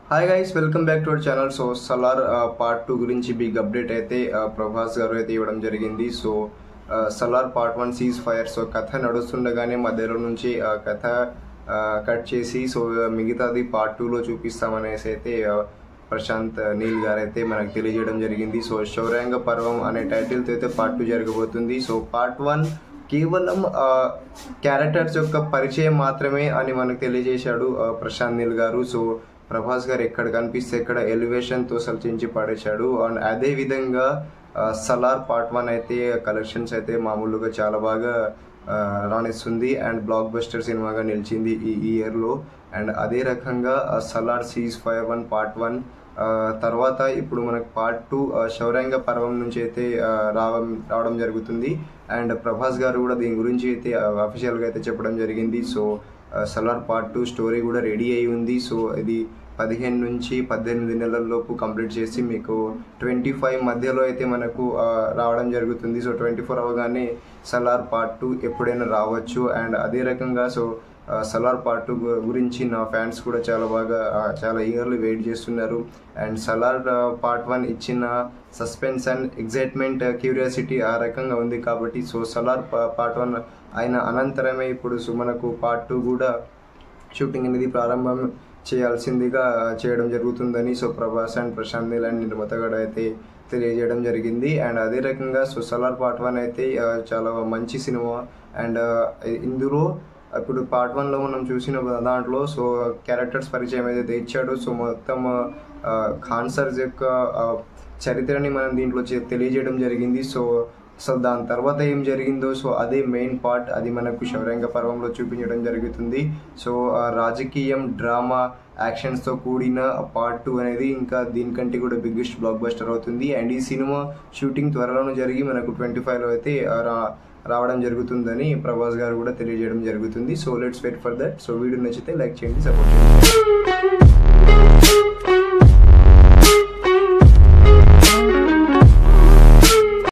Hi guys, welcome back to our channel. So Salaar part 2 గురించి big update అయితే ప్రభాస్ గారు అయితే ఇవ్వడం జరిగింది. So Salaar part 1 cease fire. So కథ నడుస్తుండగానే మధ్యలో నుంచి కథ కట్ చేసి సో మిగతాది పార్ట్ 2లో చూపిస్తామనేసి అయితే ప్రశాంత్ నీల్ గారు అయితే మనకు తెలియజేయడం జరిగింది. సో శౌర్యాంగ పర్వం అనే టైటిల్తో అయితే పార్ట్ 2 జరగబోతుంది. సో పార్ట్ 1 కేవలం క్యారెక్టర్స్ యొక్క పరిచయం మాత్రమే అని మనకు తెలియజేశాడు ప్రశాంత్ నీల్ గారు. సో ప్రభాస్ గారు ఎక్కడ కనిపిస్తే ఎక్కడ ఎలివేషన్తో సల్చించి పడేశాడు. అండ్ అదేవిధంగా సలార్ పార్ట్ 1 అయితే కలెక్షన్స్ అయితే మామూలుగా చాలా బాగా రాణిస్తుంది అండ్ బ్లాక్ బస్టర్ సినిమాగా నిలిచింది ఈ ఇయర్లో. అండ్ అదే రకంగా సలార్ సీజ్ ఫైర్ 1 పార్ట్ 1 తర్వాత ఇప్పుడు మనకు పార్ట్ 2 శౌర్యాంగ పర్వం నుంచి అయితే రావడం జరుగుతుంది. అండ్ ప్రభాస్ గారు కూడా దీని గురించి అయితే అఫీషియల్గా అయితే చెప్పడం జరిగింది. సో సలార్ పార్ట్ 2 స్టోరీ కూడా రెడీ అయి ఉంది. సో ఇది 15 నుంచి 18 నెలల్లోపు కంప్లీట్ చేసి మీకు 25 మధ్యలో అయితే మనకు రావడం జరుగుతుంది. సో 24 అవగానే సలార్ పార్ట్ 2 ఎప్పుడైనా రావచ్చు. అండ్ అదే రకంగా సో సలార్ పార్ట్ 2 గురించి నా ఫ్యాన్స్ కూడా చాలా ఈగర్లీ వెయిట్ చేస్తున్నారు. అండ్ సలార్ పార్ట్ 1 ఇచ్చిన సస్పెన్స్ అండ్ ఎగ్జైట్మెంట్ క్యూరియాసిటీ ఆ రకంగా ఉంది కాబట్టి సో సలార్ పార్ట్ 1 అయిన అనంతరమే ఇప్పుడు మనకు పార్ట్ 2 కూడా షూటింగ్ అనేది ప్రారంభం చేయడం జరుగుతుందని so Prabhas and Prashanth Neel and నిర్మాతగాడు అయితే తెలియజేయడం జరిగింది. అండ్ అదే రకంగా సో సలార్ పార్ట్ 1 అయితే చాలా మంచి సినిమా. అండ్ ఇందులో ఇప్పుడు పార్ట్ 1లో మనం చూసిన దాంట్లో సో క్యారెక్టర్స్ పరిచయం ఏదైతే ఇచ్చాడో సో మొత్తం ఖాన్ సర్ యొక్క చరిత్రని మనం దీంట్లో తెలియజేయడం జరిగింది. సో దాని తర్వాత ఏం జరిగిందో సో అదే మెయిన్ పార్ట్ అది మనకు శౌర్యాంగ పర్వంలో చూపించడం జరుగుతుంది. సో రాజకీయం, డ్రామా, యాక్షన్స్తో కూడిన పార్ట్ 2 అనేది ఇంకా దీనికంటే కూడా బిగ్గెస్ట్ బ్లాక్ బస్టర్ అవుతుంది. అండ్ ఈ సినిమా షూటింగ్ త్వరలోనే జరిగి మనకు 25లో అయితే రావడం జరుగుతుందని ప్రభాస్ గారు కూడా తెలియజేయడం జరుగుతుంది. So let's wait for that. So video నచ్చితే లైక్ చేయండి, సపోర్ట్ చేయండి.